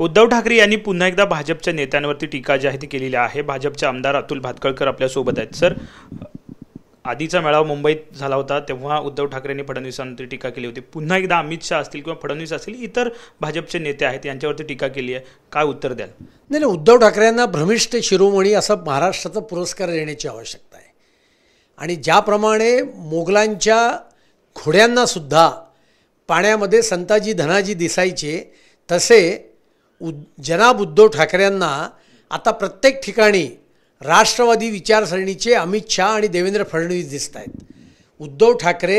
उद्धव ठाकरे यांनी पुन्हा एकदा भाजपच्या नेत्यांवरती टीका जी आहे ती केलेली आहे। भाजपचे आमदार अतुल भातखळकर आपल्या सोबत आहेत। सर, आधीचा मेळावा मुंबईत झाला होता तेव्हा उद्धव ठाकरेंनी फडणवीसांवरती टीका केली होती। पुन्हा एकदा अमित शाह असतील किंवा फडणवीस असतील इतर भाजपचे नेते आहेत यांच्यावरती टीका केली आहे, काय उत्तर द्याल? नाही, उद्धव ठाकरेंना भ्रमिष्ठ शिरोमणी असा महाराष्ट्राचा पुरस्कार देण्याची आवश्यकता आहे। आणि ज्याप्रमाणे मोगलांच्या घोड्यांना सुद्धा पाण्यामध्ये संताजी धनाजी दिसायचे, तसे जनाब उद्धव ठाकरेंना आता प्रत्येक ठिकाणी राष्ट्रवादी विचारसरणीचे अमित शाह आणि देवेंद्र फडणवीस दिसत आहेत। उद्धव ठाकरे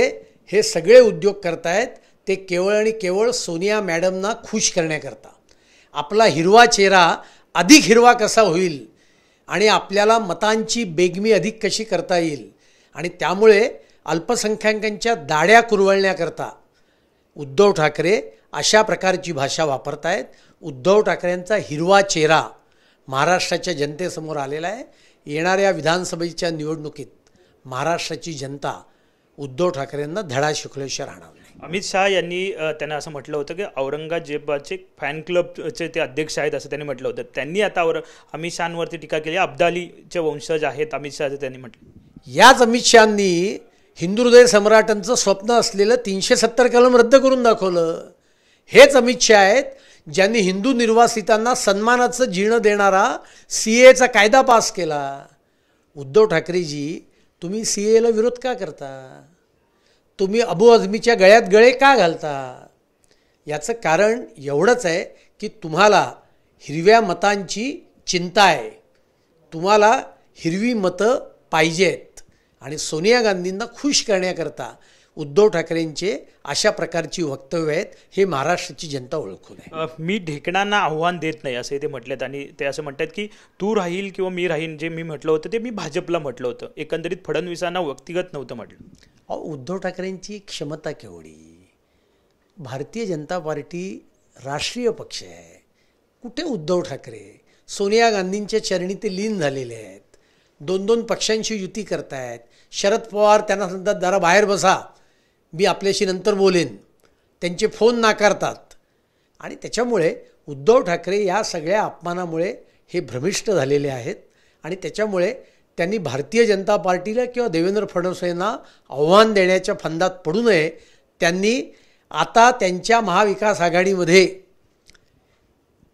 हे सगळे उद्योग करत आहेत ते केवळ आणि केवळ सोनिया मॅडमना खुश करण्याकरता। आपला हिरवा चेहरा अधिक हिरवा कसा होईल आणि आपल्याला मतांची बेगमी अधिक कशी करता येईल आणि त्यामुळे अल्पसंख्याकांच्या दाढ्या कुरवळण्याकरता उद्धव ठाकरे अशा प्रकारची भाषा वापरत आहेत। उद्धव ठाकरेंचा हिरवा चेहरा महाराष्ट्राच्या जनतेसमोर आलेला आहे। येणाऱ्या विधानसभेच्या निवडणुकीत महाराष्ट्राची जनता उद्धव ठाकरेंना धडा शिकवल्याशिवाय राहणार नाही। अमित शाह यांनी त्यांना असं म्हटलं होतं की औरंगजेबाचे फॅन क्लबचे ते अध्यक्ष आहेत असं त्यांनी म्हटलं होतं। त्यांनी आता अमित शहांवरती टीका केली। अब्दालीचे वंशज आहेत अमित शाह, त्यांनी म्हटलं। याच अमित शहांनी हिंदू हृदय सम्राटांचं स्वप्न असलेलं 370 कलम रद्द करून दाखवलं। हेच अमित शाह आहेत ज्यांनी हिंदू निर्वासितांना सन्मानाचं जीणं देणारा CAचा कायदा पास केला। उद्धव ठाकरेजी, तुम्ही CAला विरोध का करता? तुम्ही अबू आझमीच्या गळ्यात गळे का घालता? याचं कारण एवढंच आहे की तुम्हाला हिरव्या मतांची चिंता आहे, तुम्हाला हिरवी मतं पाहिजेत आणि सोनिया गांधींना खुश करण्याकरता उद्धव ठाकरेंचे अशा प्रकारची वक्तव्य आहेत हे महाराष्ट्राची जनता ओळखून आहे। मी ढेकणांना आव्हान देत नाही असे ते म्हटलेत आणि ते असं म्हणतात की तू राहील किंवा मी राहीन, जे मी म्हटलं होतं ते मी भाजपला म्हटलं होतं, एकंदरीत फडणवीसांना व्यक्तिगत नव्हतं म्हटलं। उद्धव ठाकरेंची क्षमता केवढी? भारतीय जनता पार्टी राष्ट्रीय पक्ष आहे। कुठे उद्धव ठाकरे सोनिया गांधींच्या चरणी ते लीन झालेले आहेत, 2-2 पक्षांशी युती करतायत। शरद पवार त्यांना म्हणतात जरा बाहेर बसा, मी आपल्याशी नंतर बोलेन, त्यांचे फोन नाकारतात। आणि त्याच्यामुळे उद्धव ठाकरे या सगळ्या अपमानामुळे हे भ्रमिष्ट झालेले आहेत आणि त्याच्यामुळे त्यांनी भारतीय जनता पार्टीला किंवा देवेंद्र फडणवीस यांना आव्हान देण्याच्या फंदात पडू नये। त्यांनी आता त्यांच्या महाविकास आघाडीमध्ये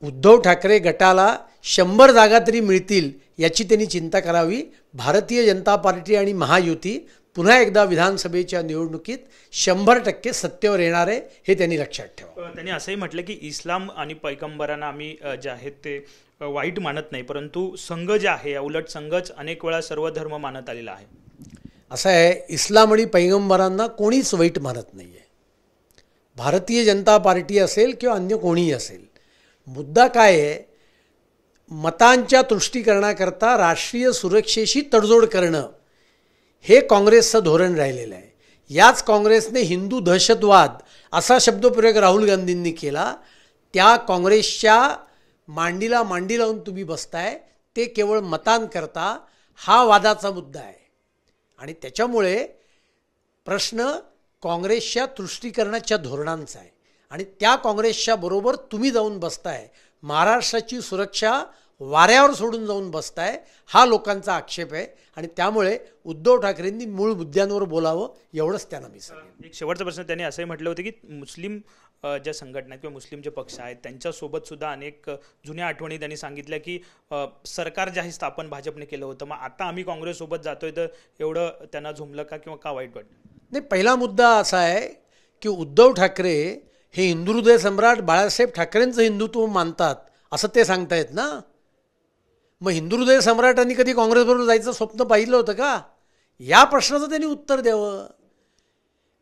उद्धव ठाकरे गटाला 100 जागा तरी मिळतील याची त्यांनी चिंता करावी। भारतीय जनता पार्टी आणि महायुती पुन्हा एकदा विधानसभेच्या निवडणुकीत 100% सत्तेवर येणार आहे हे त्यांनी लक्षात ठेवा। त्यांनी असंही म्हटलं की इस्लाम आणि पैगंबरांना आम्ही जे आहेत ते वाईट मानत नाही, परंतु संघ जे आहे उलट संघच अनेक वेळा सर्व धर्म मानत आलेला आहे। असं आहे, इस्लाम आणि पैगंबरांना कोणीच वाईट मानत नाही आहे। भारतीय जनता पार्टी असेल किंवा अन्य कोणीही असेल, मुद्दा काय आहे, मतांच्या तुष्टीकरणाकरता राष्ट्रीय सुरक्षेशी तडजोड करणं हे काँग्रेसचं धोरण राहिलेलं आहे। याच काँग्रेसने हिंदू दहशतवाद असा शब्दप्रयोग राहुल गांधींनी केला। त्या काँग्रेसच्या मांडीला मांडी लावून तुम्ही बसताय, ते केवळ मतांकरता हा वादाचा मुद्दा आहे आणि त्याच्यामुळे प्रश्न काँग्रेसच्या तुष्टीकरणाच्या धोरणांचा आहे आणि त्या काँग्रेसच्या बरोबर तुम्ही जाऊन बसताय, महाराष्ट्राची सुरक्षा वाऱ्यावर सोडून जाऊन बसताय, हा लोकांचा आक्षेप आहे आणि त्यामुळे उद्धव ठाकरेंनी मूळ मुद्द्यांवर बोलावं एवढंच त्यांना मी सांगेन। एक शेवटचा प्रश्न, त्यांनी असंही म्हटलं होतं की मुस्लिम ज्या संघटना किंवा मुस्लिम जे पक्ष आहेत त्यांच्यासोबत सुद्धा अनेक जुन्या आठवणी त्यांनी सांगितल्या की सरकार जे आहे स्थापन भाजपने केलं होतं, मग आता आम्ही काँग्रेससोबत जातोय, तर एवढं त्यांना झुमलं का किंवा का वाईट वाटलं? नाही, पहिला मुद्दा असा आहे की उद्धव ठाकरे हे हिंदू हृदय सम्राट बाळासाहेब ठाकरेंचं हिंदुत्व मानतात असं ते सांगतायत ना। मग हिंदू हृदय सम्राटांनी कधी काँग्रेसबरोबर जायचं स्वप्न पाहिलं होतं का? या प्रश्नाचं त्यांनी उत्तर द्यावं।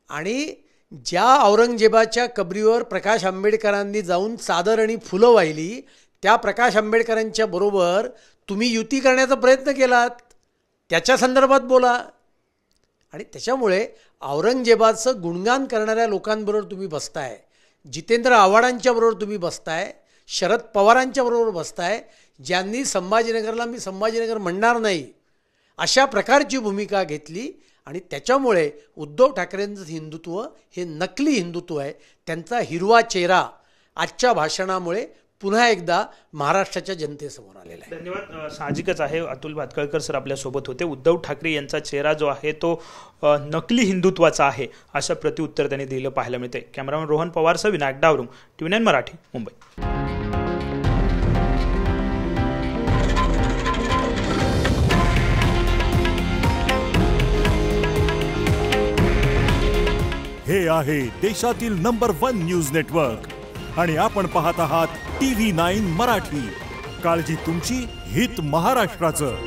आणि ज्या औरंगजेबाच्या कबरीवर प्रकाश आंबेडकरांनी जाऊन चादर आणि फुलं वाहिली, त्या प्रकाश आंबेडकरांच्या बरोबर तुम्ही युती करण्याचा प्रयत्न केलात, त्याच्या संदर्भात बोला। आणि त्याच्यामुळे औरंगजेबाचं गुणगान करणाऱ्या लोकांबरोबर तुम्ही बसताय, जितेंद्र आव्हाडांच्या बरोबर तुम्ही बसताय, शरद पवारांच्या बरोबर बसताय, ज्यांनी संभाजीनगरला मी संभाजीनगर म्हणणार नाही अशा प्रकारची भूमिका घेतली आणि त्याच्यामुळे उद्धव ठाकरेंचं हिंदुत्व हे नकली हिंदुत्व आहे। त्यांचा हिरवा चेहरा आजच्या भाषणामुळे पुन्हा एकदा महाराष्ट्राच्या जनतेसमोर आलेला आहे. धन्यवाद. साहजिकच आहे, अतुल भातखळकर सर आपल्यासोबत होते. उद्धव ठाकरे यांचा चेहरा जो आहे तो नकली हिंदुत्वाचा आहे असं प्रत्युत्तर त्यांनी दिलं पाहायला मिळते. कॅमेरामॅन रोहन पवारसह विनायक डावरुंग, TV9 मराठी, मुंबई. हे आहे देशातील नंबर 1 न्यूज नेटवर्क आणि आपण पाहत आहात TV9 मराठी. काळजी तुमची, हित महाराष्ट्राचं.